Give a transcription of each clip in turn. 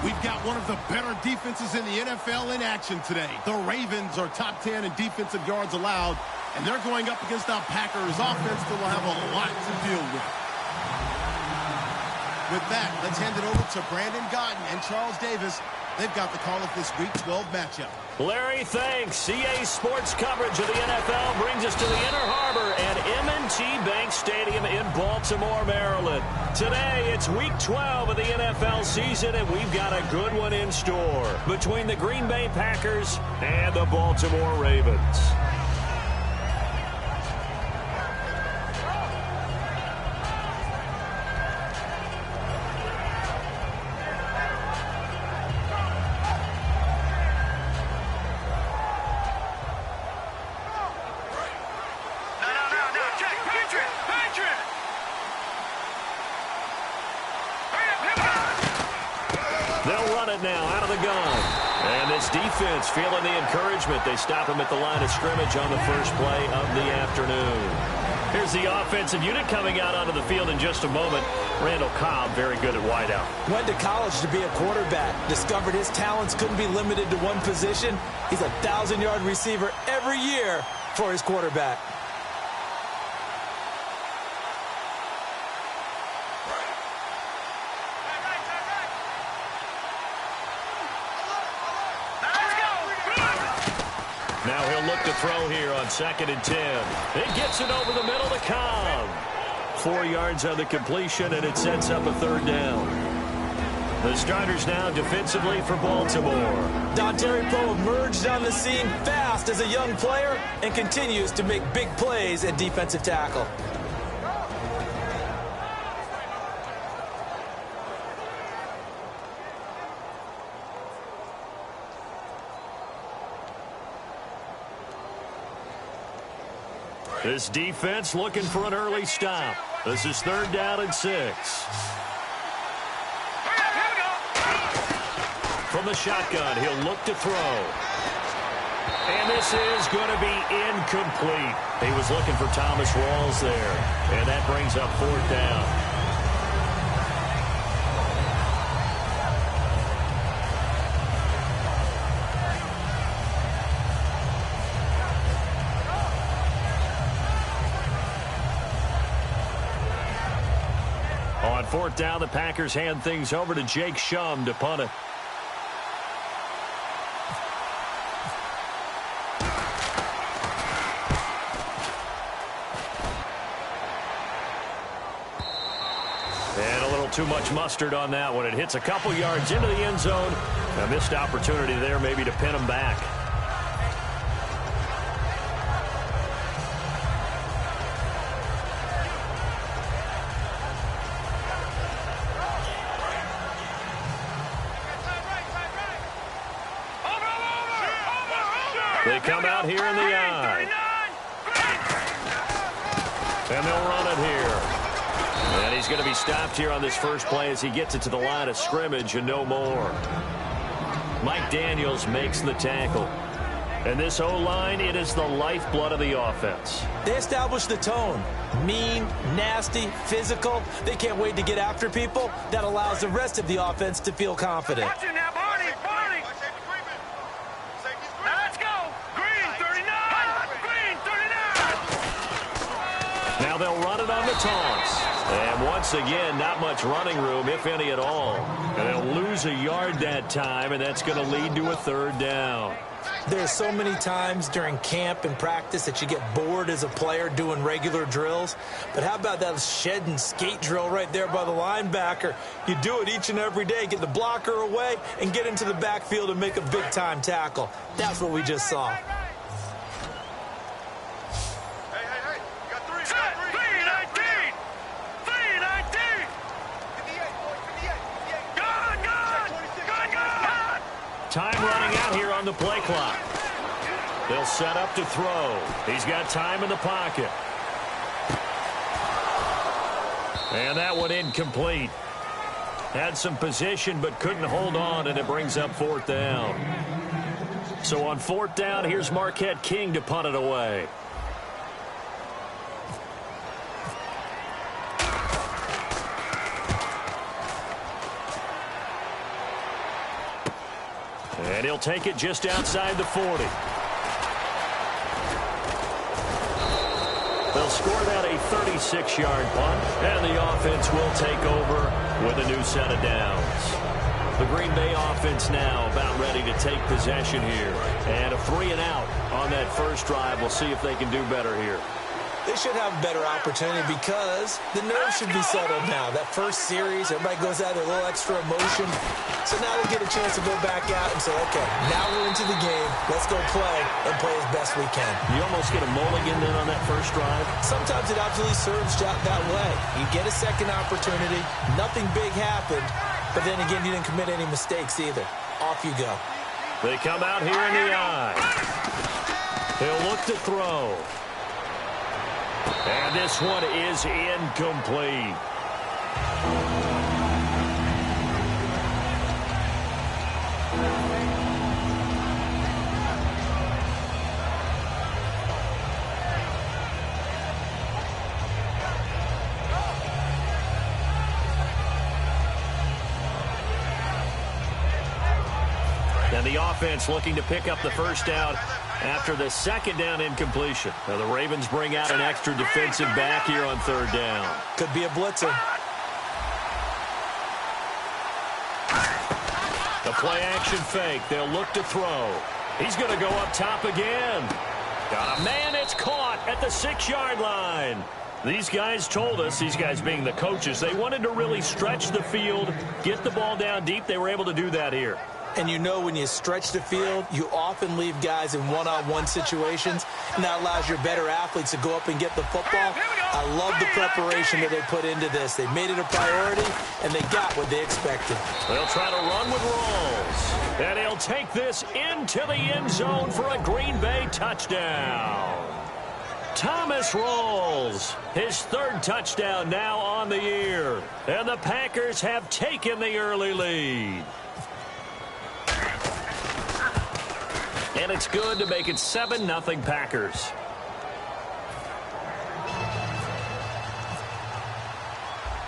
We've got one of the better defenses in the NFL in action today. The Ravens are top 10 in defensive yards allowed, and they're going up against a Packers offense that will have a lot to deal with. With that, let's hand it over to Brandon Gaudin and Charles Davis. They've got the call of this Week 12 matchup. Larry, thanks. CA Sports coverage of the NFL brings us to the Inner Harbor at M&T Bank Stadium in Baltimore, Maryland. Today, it's Week 12 of the NFL season, and we've got a good one in store between the Green Bay Packers and the Baltimore Ravens. They'll run it now out of the gun. And this defense feeling the encouragement. They stop him at the line of scrimmage on the first play of the afternoon. Here's the offensive unit coming out onto the field in just a moment. Randall Cobb, very good at wideout. Went to college to be a quarterback. Discovered his talents couldn't be limited to one position. He's a 1,000-yard receiver every year for his quarterback. Now he'll look to throw here on 2nd and 10. It gets it over the middle to Cobb. 4 yards on the completion, and it sets up a third down. The starters now defensively for Baltimore. Dontari Poe emerged on the scene fast as a young player and continues to make big plays at defensive tackle. This defense looking for an early stop. This is 3rd down and 6. From the shotgun, he'll look to throw. And this is going to be incomplete. He was looking for Thomas Rawls there. And that brings up 4th down. On 4th down, the Packers hand things over to Jake Shum to punt it. And a little too much mustard on that one. It hits a couple yards into the end zone. A missed opportunity there maybe to pin him back. They come out here in the eye. And they'll run it here. And he's going to be stopped here on this first play as he gets it to the line of scrimmage and no more. Mike Daniels makes the tackle. And this O-line, it is the lifeblood of the offense. They establish the tone. Mean, nasty, physical. They can't wait to get after people. That allows the rest of the offense to feel confident. Watch it now, Barney. Let's go. Green, 39. Green, 39. Now they'll run it on the taunts. And once again, not much running room, if any at all. And they'll lose a yard that time, and that's going to lead to a 3rd down. There's so many times during camp and practice that you get bored as a player doing regular drills. But how about that shed and skate drill right there by the linebacker? You do it each and every day. Get the blocker away and get into the backfield and make a big-time tackle. That's what we just saw. Time running out here on the play clock. They'll set up to throw. He's got time in the pocket. And that one incomplete. Had some position but couldn't hold on, and it brings up 4th down. So on 4th down, here's Marquette King to punt it away. And he'll take it just outside the 40. They'll score that a 36-yard punt, and the offense will take over with a new set of downs. The Green Bay offense now about ready to take possession here. And a 3-and-out on that first drive. We'll see if they can do better here. They should have a better opportunity because the nerves should be settled now. That first series, everybody goes out with a little extra emotion. So now they get a chance to go back out and say, okay, now we're into the game. Let's go play and play as best we can. You almost get a mulligan then on that first drive. Sometimes it absolutely serves that way. You get a second opportunity. Nothing big happened. But then again, you didn't commit any mistakes either. Off you go. They come out here in the eye. They'll look to throw. And this one is incomplete. And the offense looking to pick up the first down after the second down incompletion. Now the Ravens bring out an extra defensive back here on third down. Could be a blitzer. The play action fake. They'll look to throw. He's going to go up top again. Got a man. It's caught at the 6-yard line. These guys told us, these guys being the coaches, they wanted to really stretch the field, get the ball down deep. They were able to do that here. And you know when you stretch the field, you often leave guys in one-on-one situations, and that allows your better athletes to go up and get the football. I love the preparation that they put into this. They made it a priority, and they got what they expected. They'll try to run with Rawls. And he'll take this into the end zone for a Green Bay touchdown. Thomas Rawls, his third touchdown now on the year. And the Packers have taken the early lead. And it's good to make it 7-0 Packers.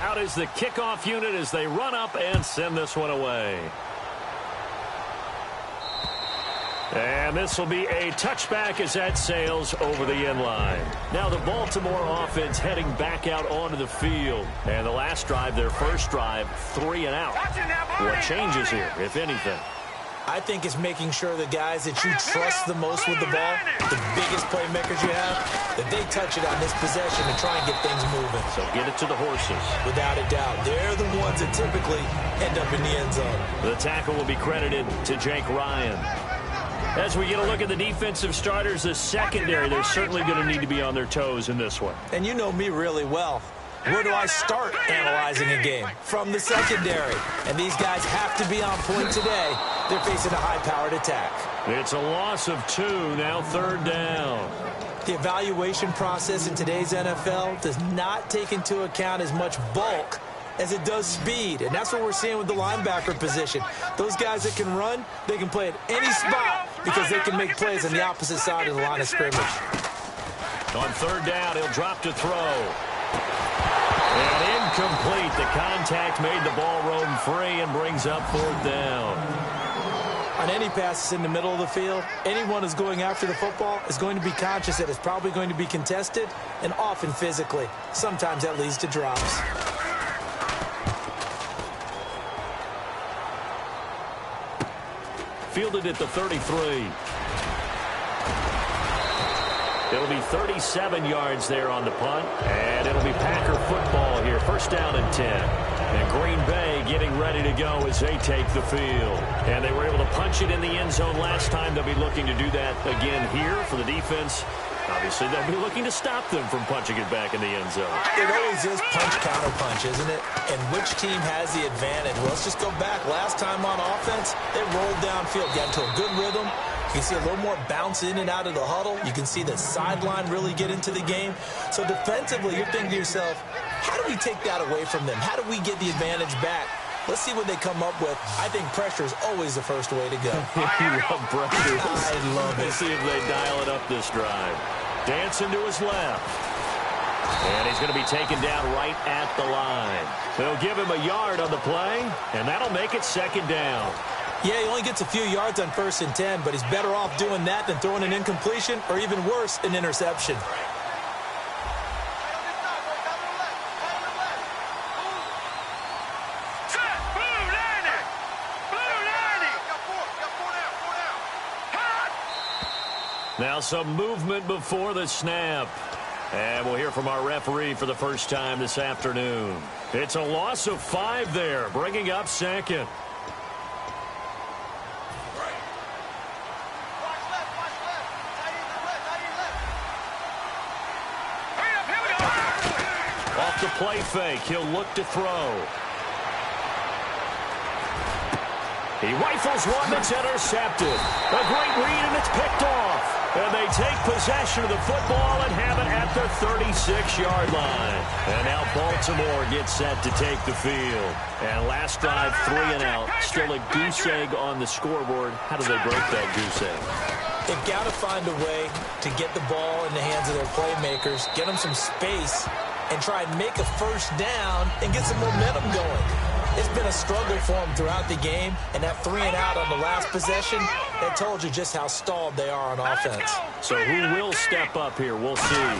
Out is the kickoff unit as they run up and send this one away. And this will be a touchback as that sails over the end line. Now the Baltimore offense heading back out onto the field. And the last drive, their first drive, 3-and-out. What changes here, if anything? I think it's making sure the guys that you trust the most with the ball, the biggest playmakers you have, that they touch it on this possession and try and get things moving. So get it to the horses. Without a doubt. They're the ones that typically end up in the end zone. The tackle will be credited to Jake Ryan. As we get a look at the defensive starters, the secondary, they're certainly going to need to be on their toes in this one. And you know me really well. Where do I start analyzing a game? From the secondary. And these guys have to be on point today. They're facing a high-powered attack. It's a loss of 2, now third down. The evaluation process in today's NFL does not take into account as much bulk as it does speed. And that's what we're seeing with the linebacker position. Those guys that can run, they can play at any spot because they can make plays on the opposite side of the line of scrimmage. On third down, he'll drop to throw. And incomplete. The contact made the ball roam free and brings up fourth down. On any passes in the middle of the field, anyone who's going after the football is going to be conscious that it's probably going to be contested and often physically. Sometimes that leads to drops. Fielded at the 33. It'll be 37 yards there on the punt, and it'll be Packer football here. First down and 10. And Green Bay getting ready to go as they take the field. And they were able to punch it in the end zone last time. They'll be looking to do that again here for the defense. Obviously, they'll be looking to stop them from punching it back in the end zone. It always is punch-counter-punch, isn't it? And which team has the advantage? Well, let's just go back. Last time on offense, they rolled downfield, got into a good rhythm. You can see a little more bounce in and out of the huddle. You can see the sideline really get into the game. So defensively, you're thinking to yourself, how do we take that away from them? How do we get the advantage back? Let's see what they come up with. I think pressure is always the first way to go. You love pressure. I love it. Let's see if they dial it up this drive. Dancing to his left. And he's going to be taken down right at the line. They'll give him a yard on the play, and that'll make it second down. Yeah, he only gets a few yards on 1st and 10, but he's better off doing that than throwing an incompletion or even worse, an interception. Now some movement before the snap. And we'll hear from our referee for the first time this afternoon. It's a loss of 5 there, bringing up 2nd. Off the play fake, he'll look to throw. He rifles one that's intercepted. A great read, and it's picked off. And they take possession of the football and have it at the 36-yard line. And now Baltimore gets set to take the field. And last drive, 3 and out. Still a goose egg on the scoreboard. How do they break that goose egg? They've got to find a way to get the ball in the hands of their playmakers, get them some space, and try and make a first down and get some momentum going. It's been a struggle for them throughout the game, and that 3 and out on the last possession, that told you just how stalled they are on offense. So who will step up here? We'll see.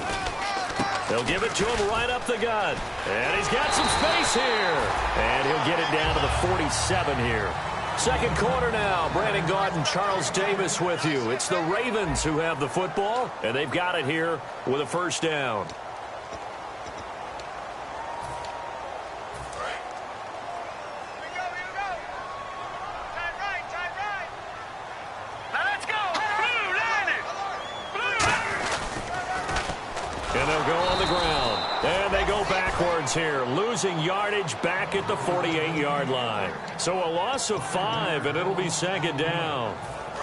They'll give it to him right up the gut. And he's got some space here. And he'll get it down to the 47 here. Second quarter now. Brandon Gaudin, Charles Davis with you. It's the Ravens who have the football, and they've got it here with a first down. And they'll go on the ground. And they go backwards here, losing yardage back at the 48-yard line. So a loss of 5, and it'll be 2nd down.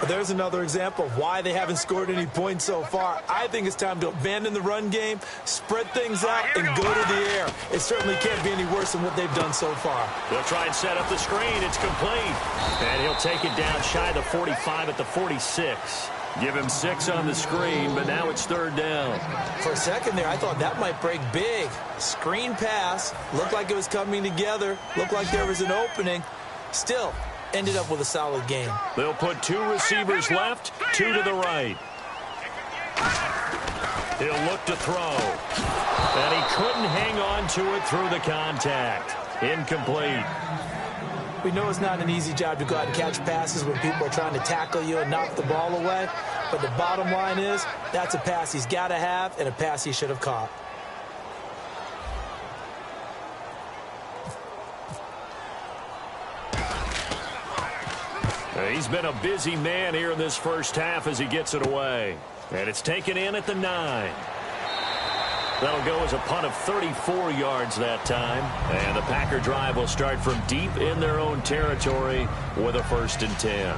There's another example of why they haven't scored any points so far. I think it's time to abandon the run game, spread things out, and go to the air. It certainly can't be any worse than what they've done so far. They'll try and set up the screen. It's complete. And he'll take it down shy of the 45 at the 46. Give him 6 on the screen, but now it's 3rd down. For a second there, I thought that might break big. Screen pass. Looked like it was coming together. Looked like there was an opening. Still, ended up with a solid game. They'll put 2 receivers left, 2 to the right. He'll look to throw. And he couldn't hang on to it through the contact. Incomplete. We know it's not an easy job to go out and catch passes when people are trying to tackle you and knock the ball away. But the bottom line is, that's a pass he's got to have and a pass he should have caught. He's been a busy man here in this first half as he gets it away. And it's taken in at the 9. That'll go as a punt of 34 yards that time. And the Packer drive will start from deep in their own territory with a 1st and 10.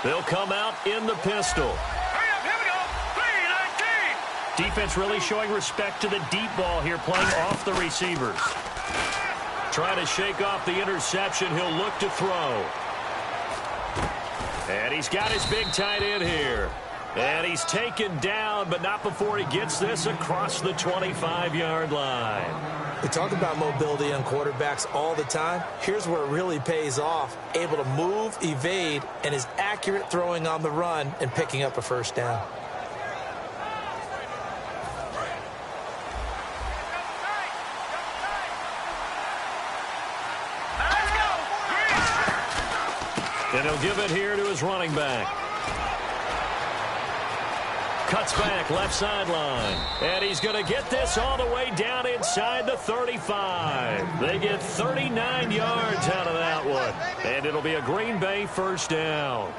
They'll come out in the pistol. Defense really showing respect to the deep ball here, playing off the receivers. Trying to shake off the interception. He'll look to throw. And he's got his big tight end here. And he's taken down, but not before he gets this across the 25-yard line. We talk about mobility on quarterbacks all the time. Here's where it really pays off. Able to move, evade, and is accurate throwing on the run and picking up a first down. And he'll give it here to his running back. Cuts back, left sideline. And he's going to get this all the way down inside the 35. They get 39 yards out of that one. And it'll be a Green Bay first down.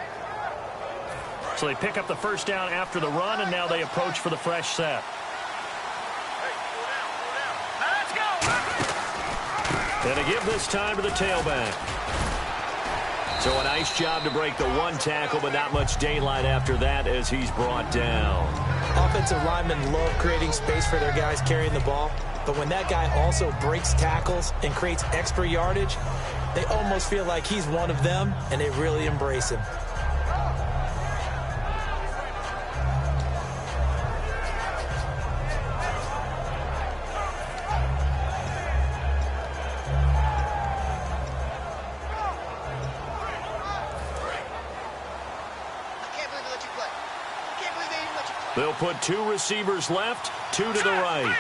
So they pick up the first down after the run, and now they approach for the fresh set. And they give this time to the tailback. So a nice job to break the 1 tackle, but not much daylight after that as he's brought down. Offensive linemen love creating space for their guys carrying the ball, but when that guy also breaks tackles and creates extra yardage, they almost feel like he's one of them, and they really embrace him. They'll put 2 receivers left, 2 to the right.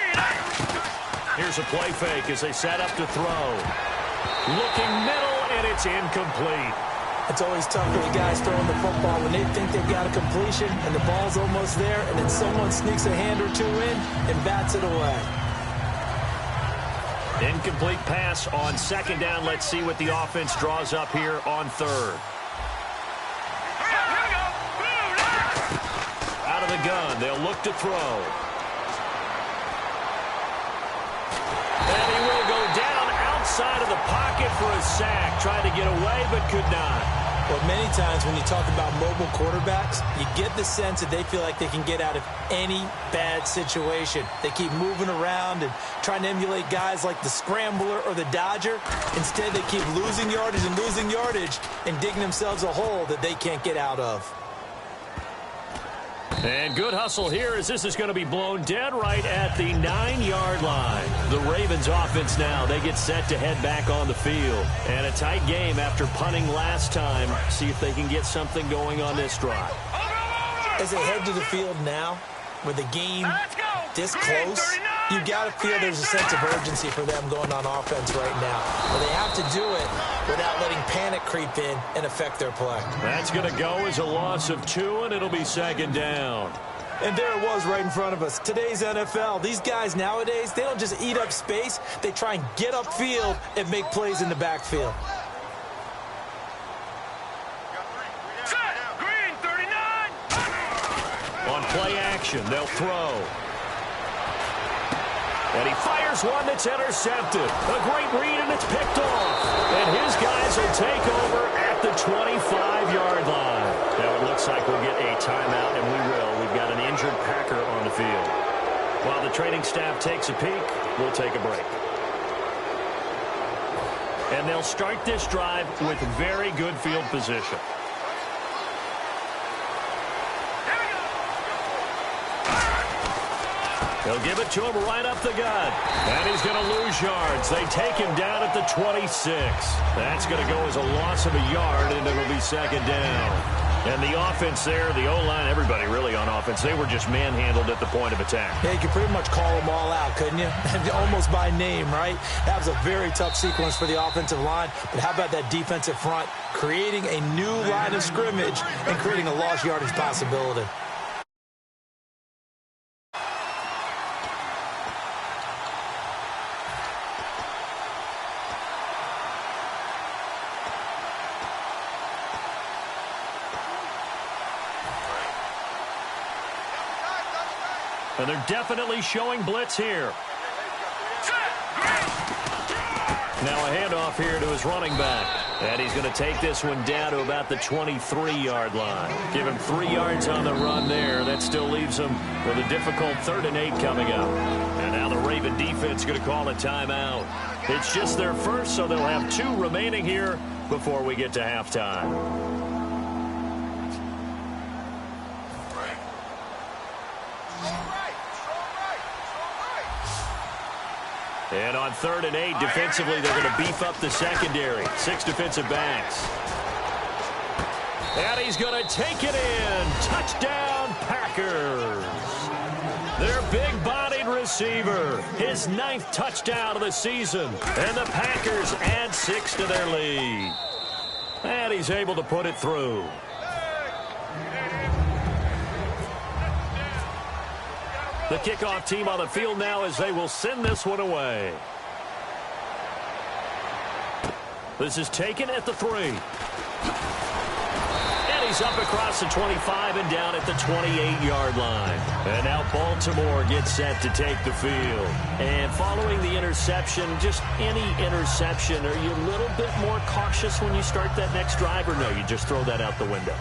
Here's a play fake as they set up to throw. Looking middle, and it's incomplete. It's always tough for the guys throwing the football when they think they've got a completion and the ball's almost there, and then someone sneaks a hand or 2 in and bats it away. Incomplete pass on 2nd down. Let's see what the offense draws up here on 3rd. Out of the gun, they'll look to throw. And he will go down outside of the pocket for a sack. Tried to get away, but could not. Well, many times when you talk about mobile quarterbacks, you get the sense that they feel like they can get out of any bad situation. They keep moving around and trying to emulate guys like the Scrambler or the Dodger. Instead, they keep losing yardage and digging themselves a hole that they can't get out of. And good hustle here as this is going to be blown dead right at the 9-yard line. The Ravens offense now, they get set to head back on the field. And a tight game after punting last time. See if they can get something going on this drive. As they head to the field now, with the game this close, you got to feel there's a sense of urgency for them going on offense right now. But they have to do it without letting panic creep in and affect their play. That's going to go as a loss of 2, and it'll be 2nd down. And there it was right in front of us. Today's NFL, these guys nowadays, they don't just eat up space. They try and get upfield and make plays in the backfield. On play action, they'll throw. And he fires one that's intercepted. A great read, and it's picked off. And his guys will take over at the 25-yard line. Now it looks like we'll get a timeout, and we will. We've got an injured Packer on the field. While the training staff takes a peek, we'll take a break. And they'll start this drive with very good field position. They'll give it to him right up the gut. And he's going to lose yards. They take him down at the 26. That's going to go as a loss of a yard, and it'll be 2nd down. And the offense there, the O-line, everybody really on offense, they were just manhandled at the point of attack. Yeah, you could pretty much call them all out, couldn't you? Almost by name, right? That was a very tough sequence for the offensive line. But how about that defensive front creating a new line of scrimmage and creating a lost yardage possibility? And they're definitely showing blitz here. Now a handoff here to his running back. And he's going to take this one down to about the 23-yard line. Give him 3 yards on the run there. That still leaves him with a difficult 3rd and 8 coming up. And now the Raven defense going to call a timeout. It's just their first, so they'll have 2 remaining here before we get to halftime. And on 3rd and 8, defensively, they're going to beef up the secondary. 6 defensive backs. And he's going to take it in. Touchdown, Packers. Their big-bodied receiver. His 9th touchdown of the season. And the Packers add 6 to their lead. And he's able to put it through. The kickoff team on the field now as they will send this one away. This is taken at the 3. And he's up across the 25 and down at the 28-yard line. And now Baltimore gets set to take the field. And following the interception, just any interception, are you a little bit more cautious when you start that next drive, or no, you just throw that out the window?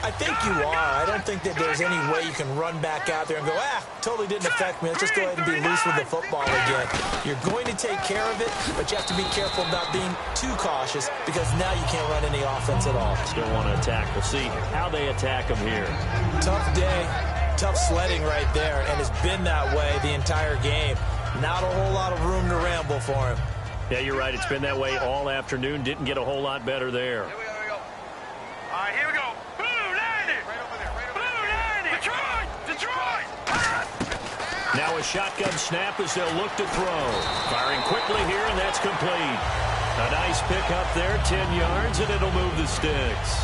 I think you are. I don't think that there's any way you can run back out there and go, totally didn't affect me. Let's just go ahead and be loose with the football again. You're going to take care of it, but you have to be careful about being too cautious because now you can't run any offense at all. Still want to attack. We'll see how they attack them here. Tough day, tough sledding right there, and it's been that way the entire game. Not a whole lot of room to ramble for him. Yeah, you're right. It's been that way all afternoon. Didn't get a whole lot better there. Here we go. All right, here we go. Boom, landed. Right over there. Now a shotgun snap as they'll look to throw. Firing quickly here, and that's complete. A nice pickup there, 10 yards, and it'll move the sticks.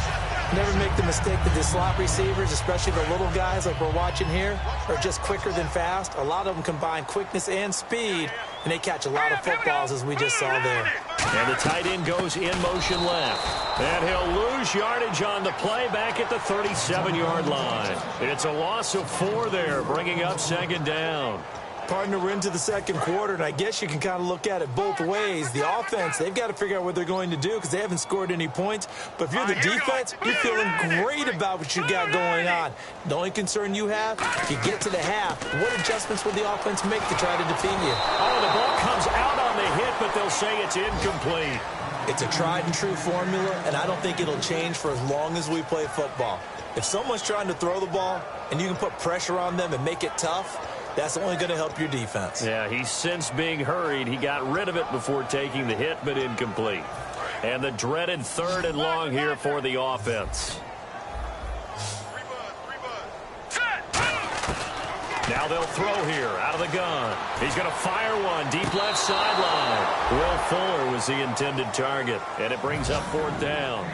Never make the mistake that the slot receivers, especially the little guys like we're watching here, are just quicker than fast. A lot of them combine quickness and speed, and they catch a lot of footballs, as we just saw there. And the tight end goes in motion left. And he'll lose yardage on the play back at the 37-yard line. It's a loss of 4 there, bringing up second down. Partner, we're into the second quarter, and I guess you can kind of look at it both ways. The offense, they've got to figure out what they're going to do because they haven't scored any points. But if you're the defense, you're feeling great about what you got going on. The only concern you have, you get to the half. What adjustments will the offense make to try to defeat you? Oh, the ball comes out on the hit, but they'll say it's incomplete. It's a tried-and-true formula, and I don't think it'll change for as long as we play football. If someone's trying to throw the ball and you can put pressure on them and make it tough, that's only going to help your defense. Yeah, he's since being hurried. He got rid of it before taking the hit, but incomplete. And the dreaded 3rd and long here for the offense. Now they'll throw here out of the gun. He's going to fire one deep left sideline. Will Fuller was the intended target, and it brings up 4th down.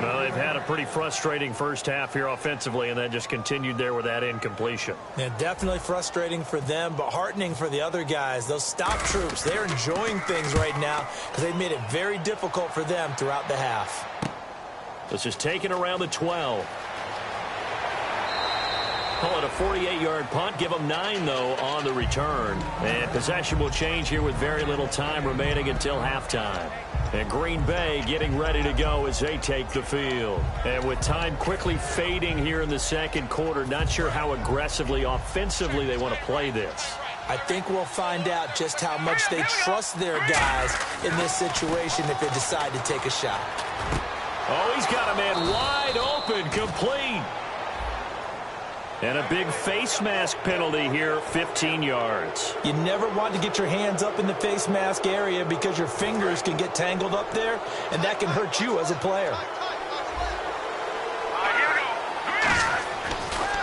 Well, they've had a pretty frustrating first half here offensively, and then just continued there with that incompletion. Yeah, definitely frustrating for them, but heartening for the other guys. Those stop troops, they're enjoying things right now because they've made it very difficult for them throughout the half. This is taken around the 12. Call it a 48-yard punt. Give them 9, though, on the return. And possession will change here with very little time remaining until halftime. And Green Bay getting ready to go as they take the field. And with time quickly fading here in the second quarter, not sure how aggressively, offensively they want to play this. I think we'll find out just how much they trust their guys in this situation if they decide to take a shot. Oh, he's got a man wide open, complete. And a big face mask penalty here, 15 yards. You never want to get your hands up in the face mask area because your fingers can get tangled up there, and that can hurt you as a player.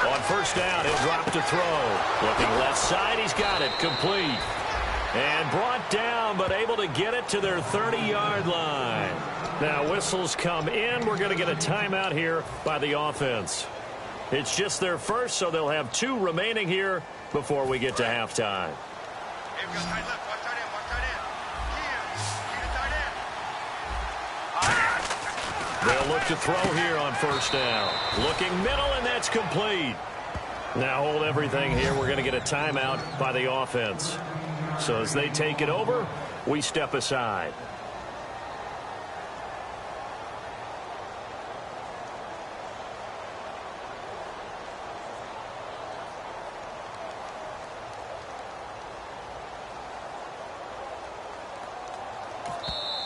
On first down, he'll drop to throw. Looking left side, he's got it, complete. And brought down, but able to get it to their 30-yard line. Now whistles come in. We're going to get a timeout here by the offense. It's just their first, so they'll have 2 remaining here before we get to halftime. They'll look to throw here on first down. Looking middle, and that's complete. Now hold everything here. We're going to get a timeout by the offense. So as they take it over, we step aside.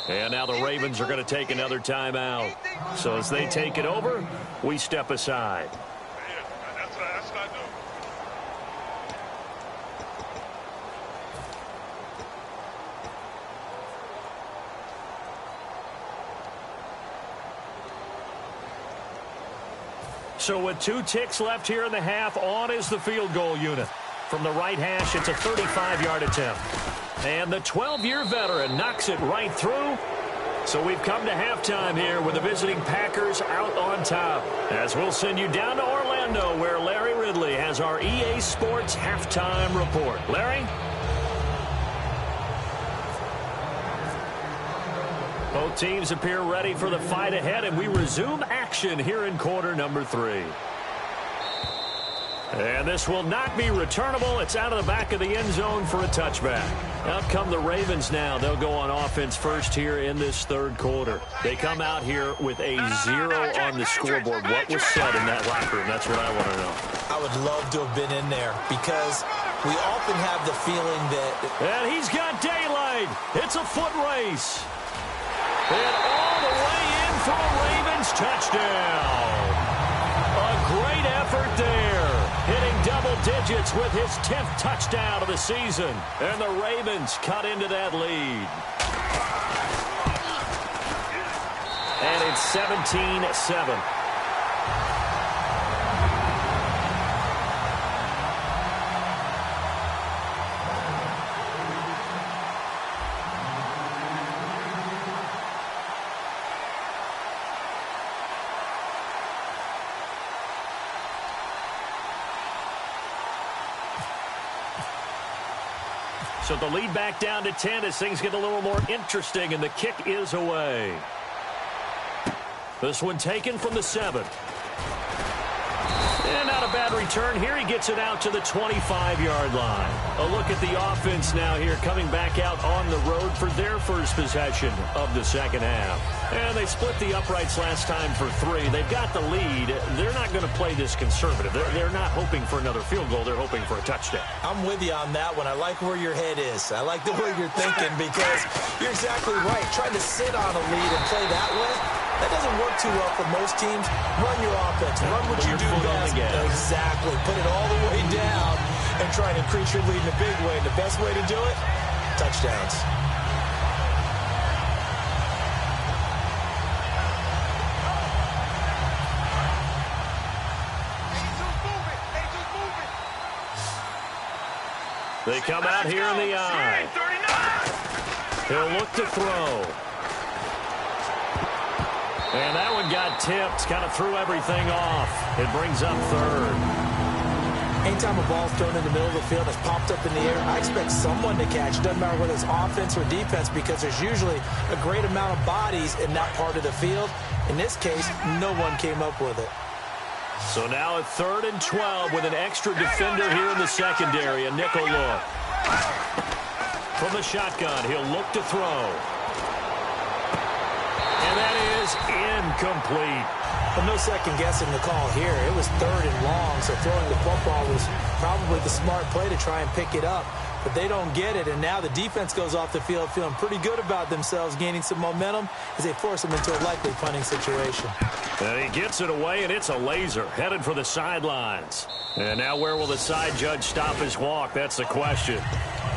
And now the Ravens are going to take another timeout. So as they take it over, we step aside. So with 2 ticks left here in the half, on is the field goal unit. From the right hash, it's a 35-yard attempt. And the 12-year veteran knocks it right through. So we've come to halftime here with the visiting Packers out on top. As we'll send you down to Orlando, where Larry Ridley has our EA Sports halftime report. Larry? Both teams appear ready for the fight ahead, and we resume action here in quarter number 3. And this will not be returnable. It's out of the back of the end zone for a touchback. Out come the Ravens now. They'll go on offense first here in this third quarter. They come out here with a 0 on the scoreboard. What was said in that locker room? That's what I want to know. I would love to have been in there because we often have the feeling that... And he's got daylight. It's a foot race. And all the way in for a Ravens touchdown. A great effort there. Hitting double digits with his 10th touchdown of the season. And the Ravens cut into that lead. And it's 17-7. So the lead back down to 10 as things get a little more interesting, and the kick is away. This one taken from the 7. And not a bad return here. He gets it out to the 25-yard line. A look at the offense now here, coming back out on the road for their first possession of the second half. And they split the uprights last time for 3. They've got the lead. They're not going to play this conservative. They're not hoping for another field goal. They're hoping for a touchdown. I'm with you on that one. I like where your head is. I like the way you're thinking because you're exactly right. Trying to sit on a lead and play that way, that doesn't work too well for most teams. Run your offense. Run what you do best. Exactly. Put it all the way down and try and increase your lead in a big way. And the best way to do it, touchdowns. They come out here in the eye. He'll look to throw. And that one got tipped, kind of threw everything off. It brings up third. Anytime a ball's thrown in the middle of the field that's popped up in the air, I expect someone to catch. It doesn't matter whether it's offense or defense because there's usually a great amount of bodies in that part of the field. In this case, no one came up with it. So now at 3rd and 12 with an extra defender here in the secondary. A nickel look. From the shotgun, he'll look to throw. And that is incomplete. Well, no second guessing the call here. It was 3rd and long, so throwing the football was probably the smart play to try and pick it up. But they don't get it, and now the defense goes off the field feeling pretty good about themselves, gaining some momentum as they force them into a likely punting situation. And he gets it away, and it's a laser headed for the sidelines. And now where will the side judge stop his walk? That's the question.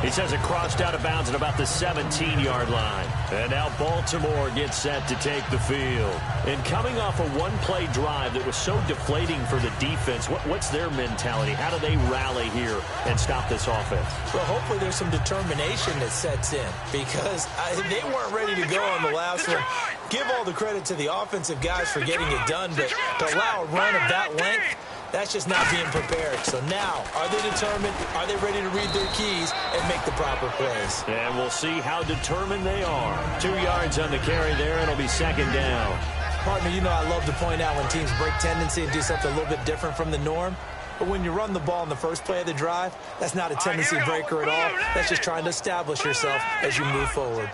He says it crossed out of bounds at about the 17-yard line. And now Baltimore gets set to take the field. And coming off a one-play drive that was so deflating for the defense, what's their mentality? How do they rally here and stop this offense? Well, hopefully there's some determination that sets in because they weren't ready to go on the last one. Give all the credit to the offensive guys for getting it done, but to allow a run of that length, that's just not being prepared. So now, are they determined? Are they ready to read their keys and make the proper plays? And we'll see how determined they are. 2 yards on the carry there, and it'll be 2nd down. Partner, you know I love to point out when teams break tendency and do something a little bit different from the norm. But when you run the ball in the first play of the drive, that's not a tendency breaker at all. That's just trying to establish yourself as you move forward.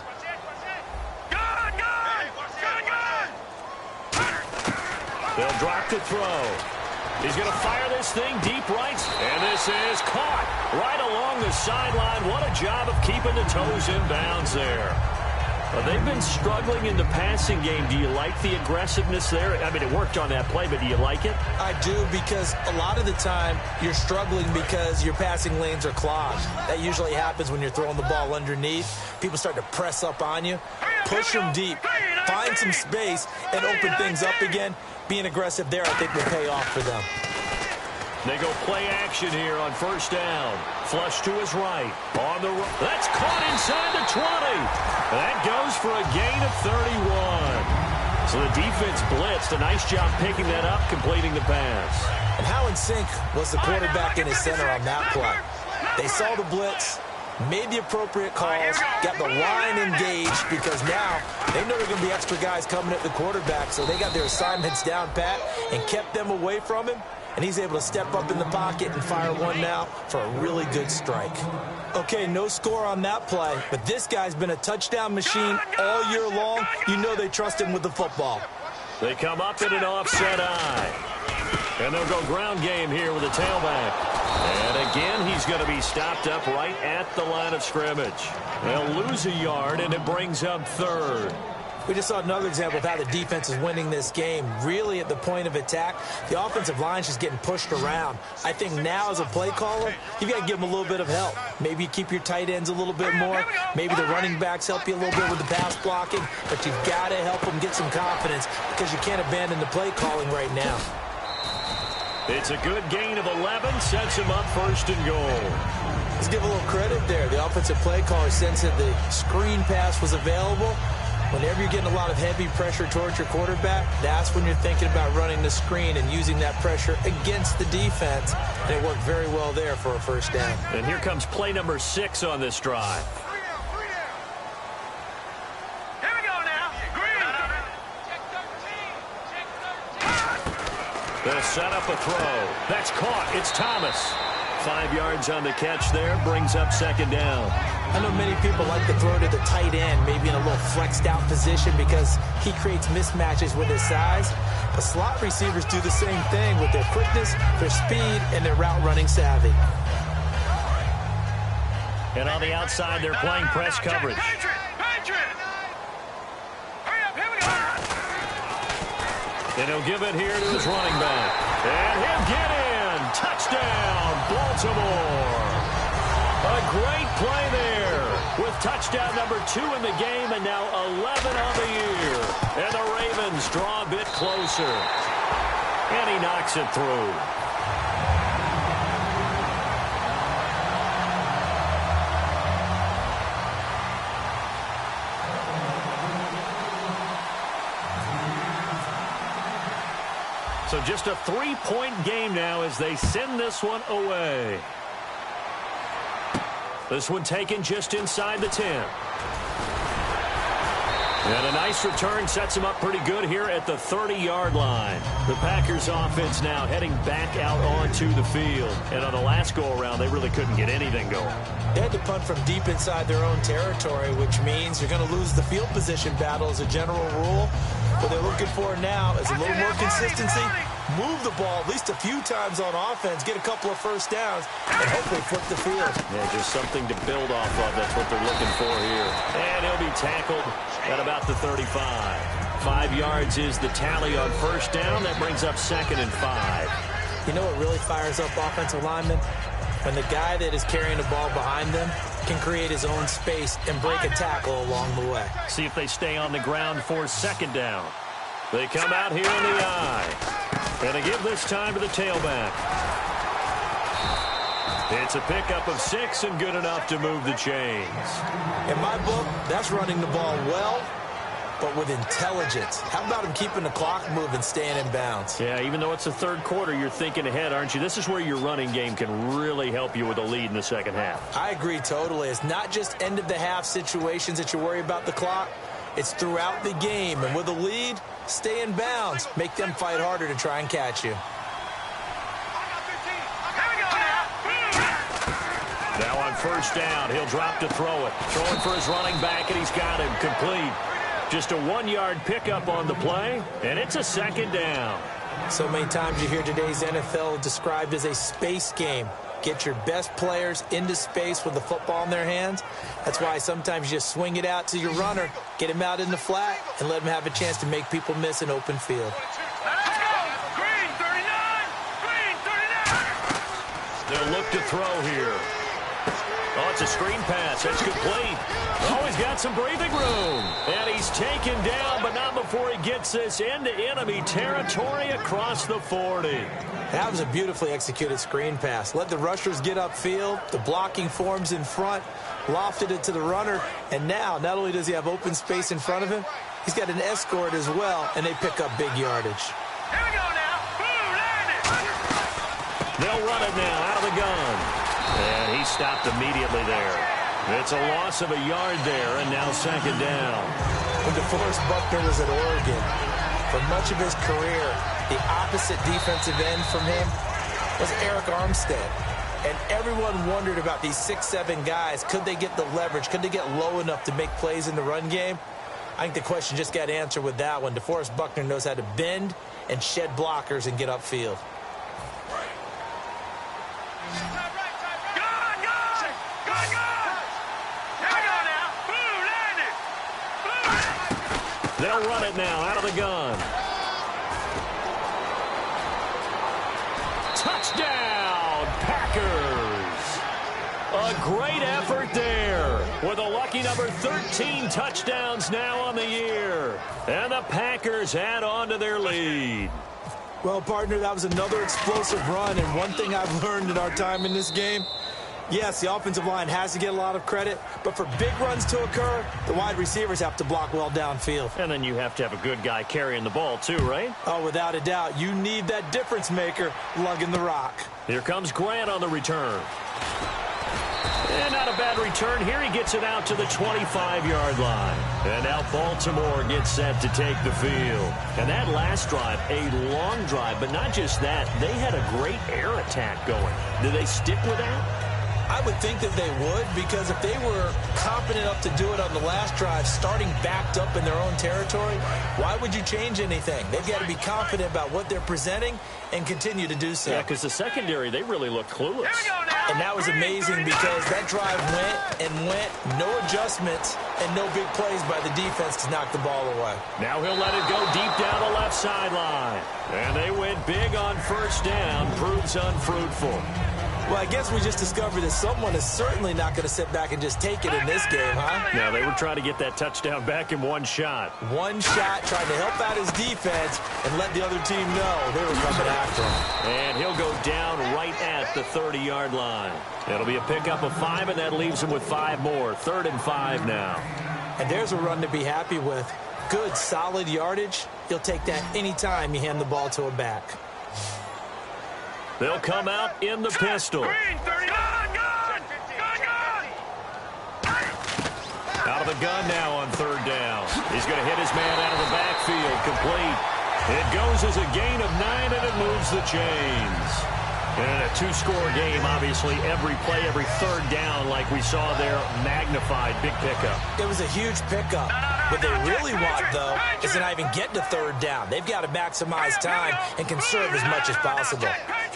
They'll drop to throw. He's going to fire this thing deep right, and this is caught right along the sideline. What a job of keeping the toes in bounds there. They've been struggling in the passing game. Do you like the aggressiveness there? I mean, it worked on that play, but do you like it? I do, because a lot of the time you're struggling because your passing lanes are clogged. That usually happens when you're throwing the ball underneath. People start to press up on you. Push them deep. Find some space and open things up again. Being aggressive there, I think, will pay off for them. They go play action here on 1st down. Flush to his right. On the right. That's caught inside the 20. That goes for a gain of 31. So the defense blitzed. A nice job picking that up, completing the pass. And how in sync was the quarterback in his center on that play? They saw the blitz, made the appropriate calls, got the line engaged, because now they know there are going to be extra guys coming at the quarterback, so they got their assignments down pat and kept them away from him, and he's able to step up in the pocket and fire one now for a really good strike. Okay, no score on that play, but this guy's been a touchdown machine all year long. You know they trust him with the football. They come up in an offset eye, and they'll go ground game here with a tailback. And again, he's going to be stopped up right at the line of scrimmage. They'll lose a yard, and it brings up 3rd. We just saw another example of how the defense is winning this game. Really at the point of attack, the offensive line's just getting pushed around. I think now as a play caller, you've got to give them a little bit of help. Maybe you keep your tight ends a little bit more. Maybe the running backs help you a little bit with the pass blocking. But you've got to help them get some confidence because you can't abandon the play calling right now. It's a good gain of 11, sets him up 1st and goal. Let's give a little credit there. The offensive play caller sensed that the screen pass was available. Whenever you're getting a lot of heavy pressure towards your quarterback, that's when you're thinking about running the screen and using that pressure against the defense. And it worked very well there for a first down. And here comes play number 6 on this drive. Here we go now. Green. They'll set up a throw. That's caught. It's Thomas. 5 yards on the catch there. Brings up second down. I know many people like to throw to the tight end, maybe in a little flexed out position because he creates mismatches with his size. But slot receivers do the same thing with their quickness, their speed, and their route running savvy. And on the outside, they're playing press coverage. Patriot. Hurry up, here we go. And he'll give it here to his running back. And he'll get in. Touchdown, Baltimore. A great play there with touchdown number 2 in the game and now 11 on the year. And the Ravens draw a bit closer. And he knocks it through. So just a 3-point game now as they send this one away. This one taken just inside the 10. And a nice return sets him up pretty good here at the 30-yard line. The Packers offense now heading back out onto the field. And on the last go-around, they really couldn't get anything going. They had to punt from deep inside their own territory, which means you're going to lose the field position battle as a general rule. What they're looking for now is a little more consistency, move the ball at least a few times on offense, get a couple of first downs, and hopefully flip the field. Yeah, just something to build off of. That's what they're looking for here. And he'll be tackled at about the 35. 5 yards is the tally on first down. That brings up 2nd and 5. You know what really fires up offensive linemen? When the guy that is carrying the ball behind them can create his own space and break a tackle along the way. See if they stay on the ground for second down. They come out here in the eye. And they give this time to the tailback. It's a pickup of 6 and good enough to move the chains. In my book, that's running the ball well, but with intelligence. How about him keeping the clock moving, staying in bounds? Yeah, even though it's the third quarter, you're thinking ahead, aren't you? This is where your running game can really help you with a lead in the second half. I agree totally. It's not just end-of-the-half situations that you worry about the clock. It's throughout the game. And with a lead, stay in bounds. Make them fight harder to try and catch you. Now on first down, he'll drop to throw it. Throwing for his running back, and he's got him complete. Just a 1-yard pickup on the play, and it's a second down. So many times you hear today's NFL described as a space game. Get your best players into space with the football in their hands. That's why sometimes you just swing it out to your runner, get him out in the flat, and let him have a chance to make people miss an open field. Green 39. Green 39. They'll look to throw here. Oh, it's a screen pass. That's complete. Oh, he's got some breathing room. And he's taken down, but not before he gets this into enemy territory across the 40. That was a beautifully executed screen pass. Let the rushers get upfield. The blocking forms in front. Lofted it to the runner. And now, not only does he have open space in front of him, he's got an escort as well, and they pick up big yardage. Here we go now. Boom, land it. They'll run it now out of the gun. And he stopped immediately there. It's a loss of a yard there, and now second down. When DeForest Buckner was at Oregon, for much of his career, the opposite defensive end from him was Eric Armstead. And everyone wondered about these 6'7" guys. Could they get the leverage? Could they get low enough to make plays in the run game? I think the question just got answered with that one. DeForest Buckner knows how to bend and shed blockers and get upfield. They'll run it now out of the gun. Touchdown, Packers. A great effort there with a lucky number 13 touchdowns now on the year. And the Packers add on to their lead. Well, partner, that was another explosive run. And one thing I've learned in our time in this game, Yes, the offensive line has to get a lot of credit, but for big runs to occur, the wide receivers have to block well downfield. And then you have to have a good guy carrying the ball too, right? Oh, without a doubt. You need that difference maker lugging the rock. Here comes Grant on the return. And not a bad return here. He gets it out to the 25-yard line. And now Baltimore gets set to take the field. And that last drive, a long drive, but not just that. They had a great air attack going. Do they stick with that? I would think that they would, because if they were confident enough to do it on the last drive, starting backed up in their own territory, why would you change anything? They've got to be confident about what they're presenting and continue to do so. Yeah, because the secondary, they really look clueless. And that was amazing because that drive went, no adjustments, and no big plays by the defense to knock the ball away. Now he'll let it go deep down the left sideline. And they went big on first down, proves unfruitful. Well, I guess we just discovered that someone is certainly not going to sit back and just take it in this game, huh? No, they were trying to get that touchdown back in one shot. One shot, trying to help out his defense and let the other team know they were coming after him. And he'll go down right at the 30-yard line. It'll be a pickup of 5, and that leaves him with 5 more. 3rd and 5 now. And there's a run to be happy with. Good, solid yardage. You'll take that anytime you hand the ball to a back. They'll come out in the pistol. Out of the gun now on 3rd down. He's going to hit his man out of the backfield. Complete. It goes as a gain of 9, and it moves the chains. And a 2-score game, obviously, every play, every 3rd down, like we saw there, magnified, big pickup. It was a huge pickup. What they really want, though, is to not even get to 3rd down. They've got to maximize time and conserve as much as possible.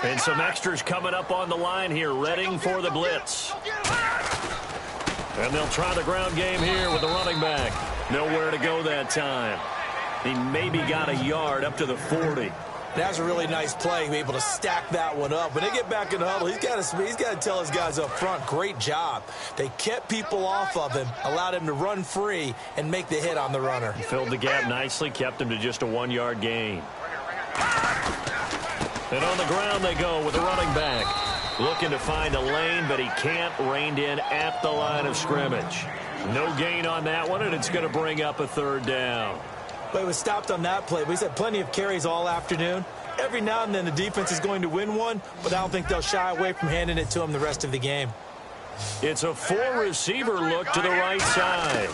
And some extras coming up on the line here, readying for the blitz. And they'll try the ground game here with the running back. Nowhere to go that time. He maybe got a yard up to the 40. That was a really nice play, be able to stack that one up. When they get back in the huddle, he's got to tell his guys up front, great job. They kept people off of him, allowed him to run free and make the hit on the runner. He filled the gap nicely, kept him to just a 1-yard gain. And on the ground they go with the running back. Looking to find a lane, but he can't. Reined in at the line of scrimmage. No gain on that one, and it's going to bring up a 3rd down. But he was stopped on that play. But he's had plenty of carries all afternoon. Every now and then the defense is going to win one, but I don't think they'll shy away from handing it to him the rest of the game. It's a 4-receiver look to the right side.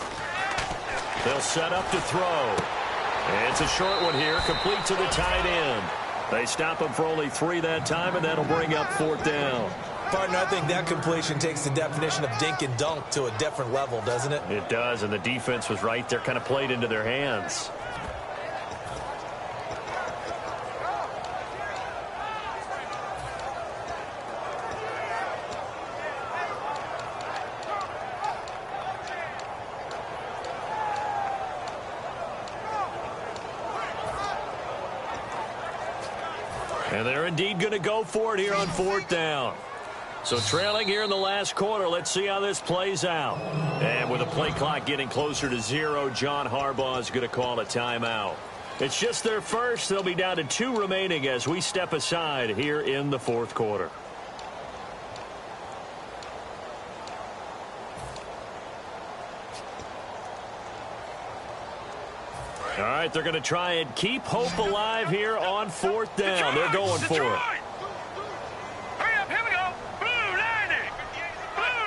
They'll set up to throw. And it's a short one here, complete to the tight end. They stop him for only 3 that time, and that'll bring up 4th down. Partner, I think that completion takes the definition of dink and dunk to a different level, doesn't it? It does, and the defense was right there, kind of played into their hands. And they're indeed going to go for it here on 4th down. So trailing here in the last quarter, let's see how this plays out. And with the play clock getting closer to 0, John Harbaugh is going to call a timeout. It's just their first. They'll be down to 2 remaining as we step aside here in the 4th quarter. All right, they're going to try and keep hope alive here on 4th down. They're going for it. Hurry up, here we go. Blue 90. Blue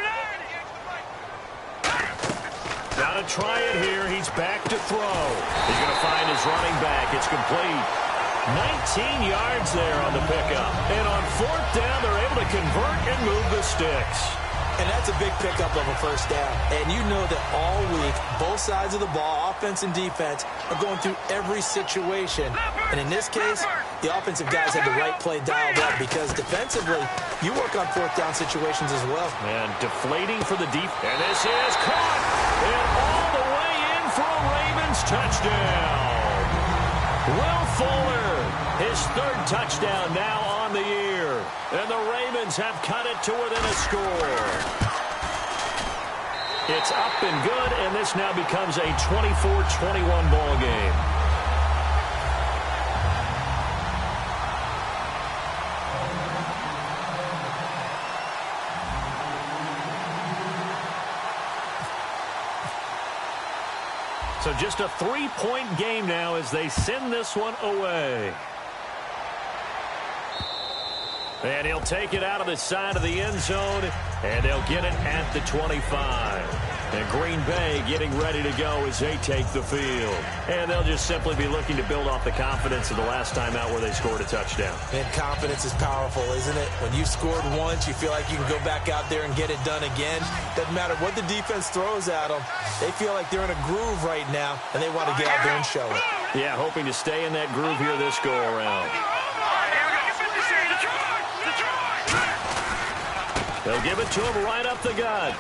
90. Got to try it here. He's back to throw. He's going to find his running back. It's complete. 19 yards there on the pickup. And on 4th down, they're able to convert and move the sticks. And that's a big pickup of a first down. And you know that all week, both sides of the ball, offense and defense, are going through every situation. And in this case, the offensive guys had the right play dialed up because defensively, you work on 4th down situations as well. And deflating for the deep. And this is caught. And all the way in for a Ravens touchdown. Will Fuller, his 3rd touchdown now on the year. And the Ravens have cut it to within a score. It's up and good, and this now becomes a 24-21 ball game. So just a 3-point game now as they send this one away. And he'll take it out of the side of the end zone, and they'll get it at the 25. And Green Bay getting ready to go as they take the field. And they'll just simply be looking to build off the confidence of the last time out where they scored a touchdown. And confidence is powerful, isn't it? When you scored once, you feel like you can go back out there and get it done again. Doesn't matter what the defense throws at them. They feel like they're in a groove right now, and they want to get out there and show it. Yeah, hoping to stay in that groove here this go-around. They'll give it to him right up the gut.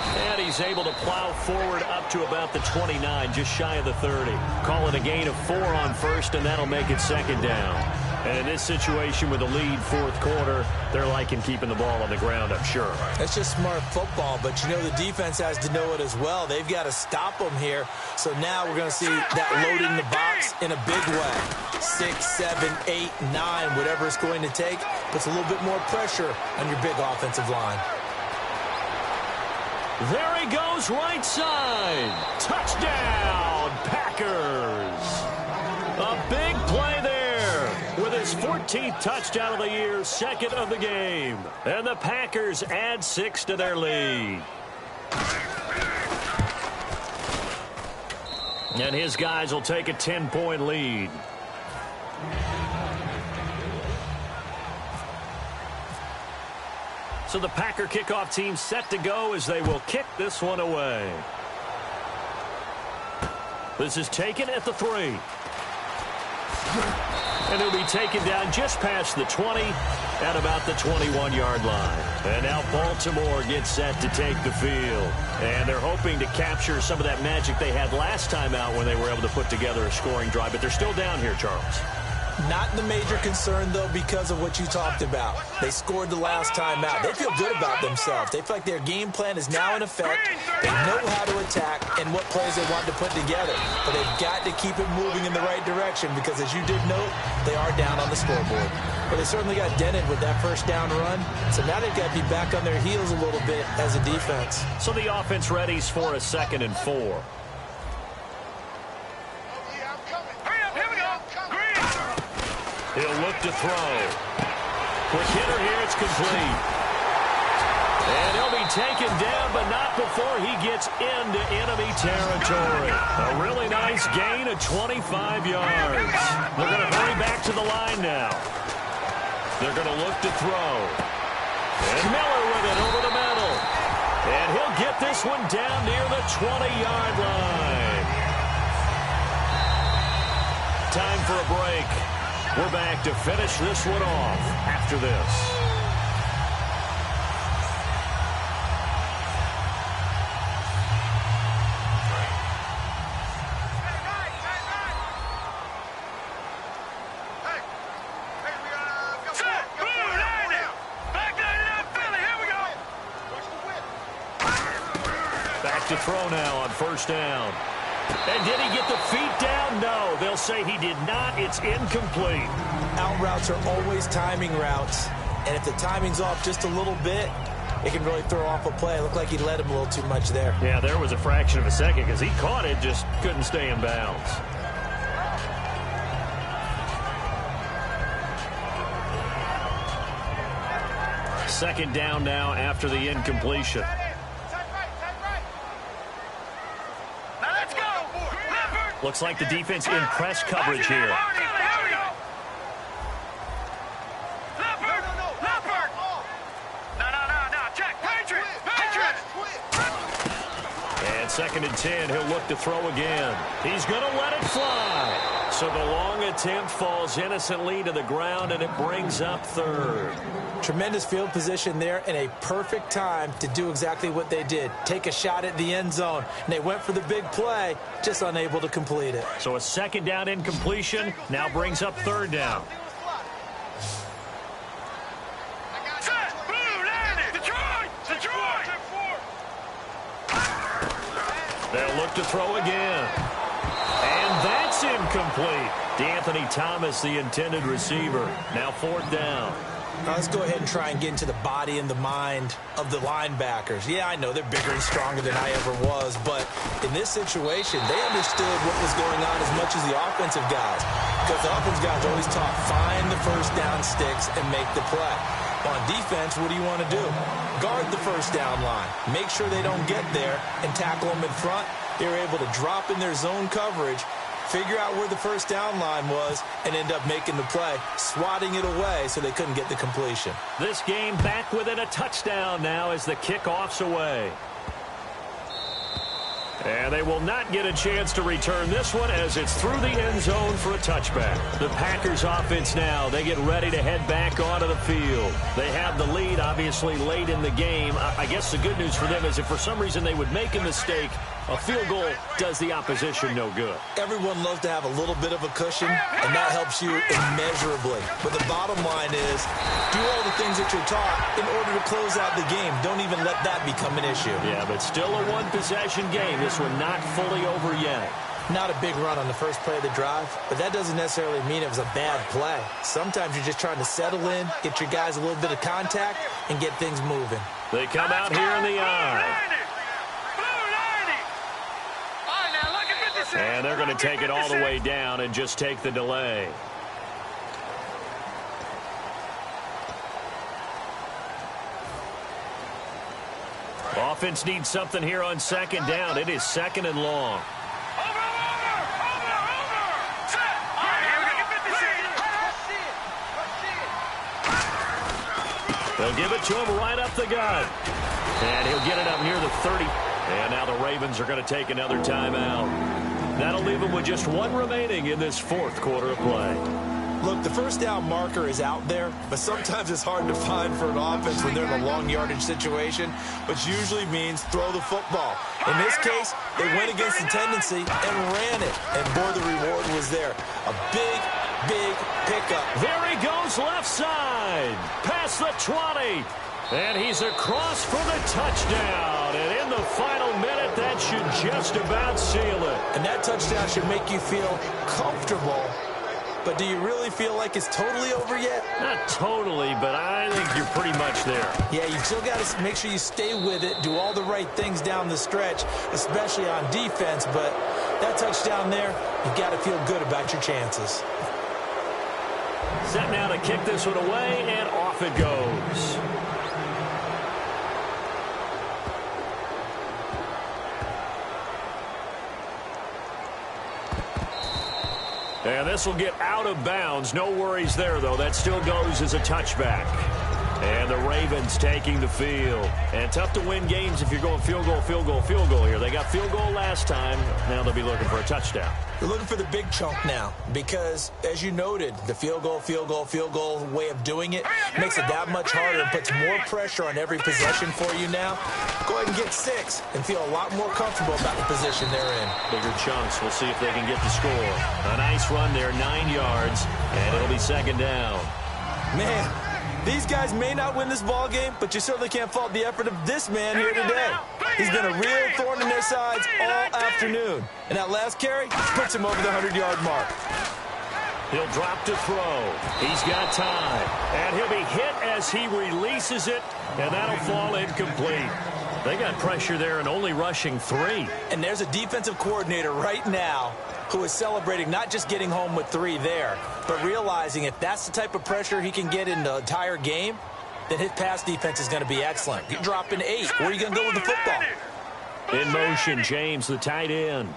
And he's able to plow forward up to about the 29, just shy of the 30. Call it a gain of 4 on first, and that'll make it second down. And in this situation with a lead fourth quarter, they're liking keeping the ball on the ground, I'm sure. That's just smart football, but you know the defense has to know it as well. They've got to stop them here. So now we're going to see that loading the box in a big way. 6, 7, 8, 9, whatever it's going to take, puts a little bit more pressure on your big offensive line. There he goes, right side. Touchdown, Packers. A big play there with his 14th touchdown of the year, second of the game. And the Packers add 6 to their lead. And his guys will take a 10-point lead. So the Packer kickoff team set to go as they will kick this one away. This is taken at the 3. And it'll be taken down just past the 20 at about the 21-yard line. And now Baltimore gets set to take the field. And they're hoping to capture some of that magic they had last time out when they were able to put together a scoring drive. But they're still down here, Charles. Not the major concern, though, because of what you talked about. They scored the last time out. They feel good about themselves. They feel like their game plan is now in effect. They know how to attack and what plays they want to put together. But they've got to keep it moving in the right direction because, as you did note, they are down on the scoreboard. But they certainly got dented with that first down run. So now they've got to be back on their heels a little bit as a defense. So the offense readies for a 2nd and 4. He'll look to throw. Quick hitter here, it's complete. And he'll be taken down, but not before he gets into enemy territory. A really nice gain of 25 yards. They're going to hurry back to the line now. They're going to look to throw. And Miller with it over the middle. And he'll get this one down near the 20-yard line. Time for a break. We're back to finish this one off after this. Back to throw now on first down. And did he get the feet down? No. They'll say he did not. It's incomplete. Out routes are always timing routes. And if the timing's off just a little bit, it can really throw off a play. It looked like he led him a little too much there. Yeah, there was a fraction of a second because he caught it, just couldn't stay in bounds. Second down now after the incompletion. Looks like the defense in press coverage here. And 2nd and 10, he'll look to throw again. He's going to let it fly. So the long attempt falls innocently to the ground, and it brings up 3rd. Tremendous field position there and a perfect time to do exactly what they did. Take a shot at the end zone. And they went for the big play, just unable to complete it. So a 2nd down incompletion now brings up 3rd down. They'll look to throw again. And that's incomplete. DeAnthony Thomas, the intended receiver. Now 4th down. Now let's go ahead and try and get into the body and the mind of the linebackers. Yeah, I know they're bigger and stronger than I ever was, but in this situation, they understood what was going on as much as the offensive guys. Because the offensive guys always taught, find the first down sticks and make the play. On defense, what do you want to do? Guard the first down line. Make sure they don't get there and tackle them in front. They were able to drop in their zone coverage, figure out where the first down line was, and end up making the play, swatting it away so they couldn't get the completion. This game back within a touchdown now as the kickoff's away. And they will not get a chance to return this one as it's through the end zone for a touchback. The Packers offense now, they get ready to head back onto the field. They have the lead, obviously, late in the game. I guess the good news for them is if for some reason they would make a mistake, a field goal does the opposition no good. Everyone loves to have a little bit of a cushion, and that helps you immeasurably. But the bottom line is, do all the things that you're taught in order to close out the game. Don't even let that become an issue. Yeah, but still a one-possession game. This one not fully over yet. Not a big run on the first play of the drive, but that doesn't necessarily mean it was a bad play. Sometimes you're just trying to settle in, get your guys a little bit of contact, and get things moving. They come out here in the eye. And they're going to take it all the way down and just take the delay. Offense needs something here on second down. It is second and long. They'll give it to him right up the gut. And he'll get it up near the 30. And now the Ravens are going to take another timeout. That'll leave them with just one remaining in this fourth quarter of play. Look, the first down marker is out there, but sometimes it's hard to find for an offense when they're in a long yardage situation, which usually means throw the football. In this case, they went against the tendency and ran it. And boy, the reward was there. A big, big pickup. There he goes left side. Past the 20. And he's across for the touchdown. And in the final minute, that should just about seal it. And that touchdown should make you feel comfortable. But do you really feel like it's totally over yet? Not totally, but I think you're pretty much there. Yeah, you still got to make sure you stay with it, do all the right things down the stretch, especially on defense. But that touchdown there, you got to feel good about your chances. Set now to kick this one away, and off it goes. And this will get out of bounds. No worries there, though. That still goes as a touchback. And the Ravens taking the field. And tough to win games if you're going field goal, field goal, field goal here. They got field goal last time. Now they'll be looking for a touchdown. They're looking for the big chunk now because, as you noted, the field goal way of doing it makes it that much harder and puts more pressure on every possession for you now. Go ahead and get 6 and feel a lot more comfortable about the position they're in. Bigger chunks. We'll see if they can get the score. A nice run there, 9 yards, and it'll be second down. Man, these guys may not win this ball game, but you certainly can't fault the effort of this man here today. He's been a real thorn in their sides all afternoon. And that last carry puts him over the 100-yard mark. He'll drop to throw. He's got time. And he'll be hit as he releases it, and that'll fall incomplete. They got pressure there and only rushing 3. And there's a defensive coordinator right now who is celebrating not just getting home with 3 there, but realizing if that's the type of pressure he can get in the entire game, then his pass defense is going to be excellent. You're dropping 8. Where are you going to go with the football? In motion, James, the tight end.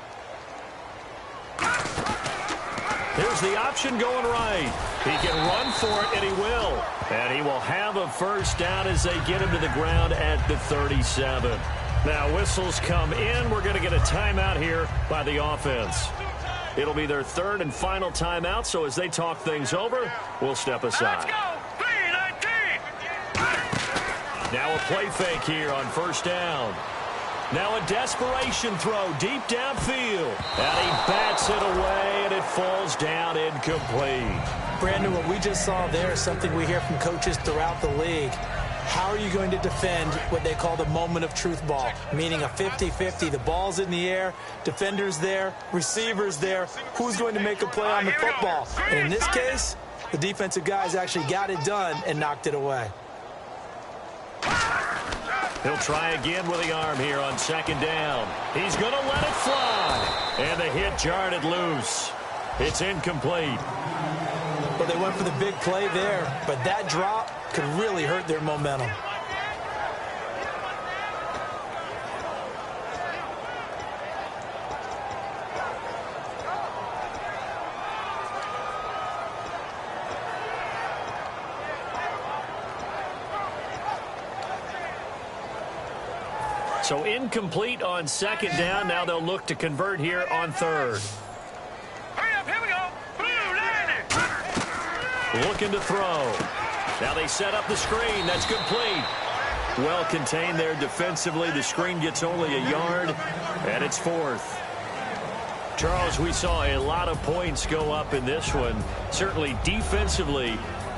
Here's the option going right. He can run for it, and he will. And he will have a first down as they get him to the ground at the 37. Now, whistles come in. We're going to get a timeout here by the offense. It'll be their third and final timeout, so as they talk things over, we'll step aside. Let's go. 3-19. Now a play fake here on first down. Now a desperation throw deep downfield. And he bats it away, and it falls down incomplete. Brandon, what we just saw there is something we hear from coaches throughout the league. How are you going to defend what they call the moment of truth ball, meaning a 50-50? The ball's in the air, defenders there, receivers there. Who's going to make a play on the football? And in this case, The defensive guys actually got it done and knocked it away. He'll try again with the arm here on second down. He's going to let it fly. And the hit jarred it loose. It's incomplete. Well, they went for the big play there, but that drop could really hurt their momentum. So incomplete on second down. Now they'll look to convert here on third. Hurry up, here we go. Blue landing. Looking to throw. Now they set up the screen. That's complete. Well contained there defensively. The screen gets only a yard, and it's fourth. Charles, we saw a lot of points go up in this one. Certainly defensively,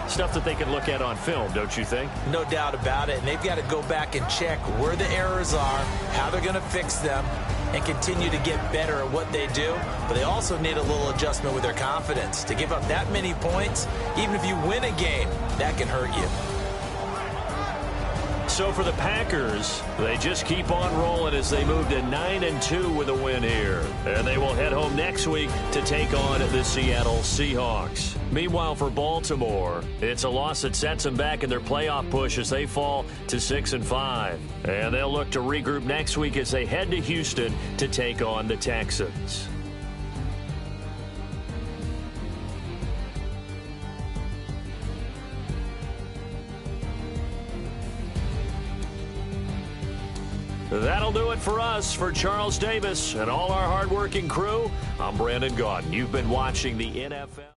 stuff that they can look at on film, don't you think? No doubt about it. And they've got to go back and check where the errors are, how they're going to fix them, and continue to get better at what they do. But they also need a little adjustment with their confidence. To give up that many points, even if you win a game, that can hurt you. So for the Packers, they just keep on rolling as they move to 9-2 with a win here. And they will head home next week to take on the Seattle Seahawks. Meanwhile, for Baltimore, it's a loss that sets them back in their playoff push as they fall to 6-5. And they'll look to regroup next week as they head to Houston to take on the Texans. That'll do it for us. For Charles Davis and all our hardworking crew, I'm Brandon Gaudin. You've been watching the NFL.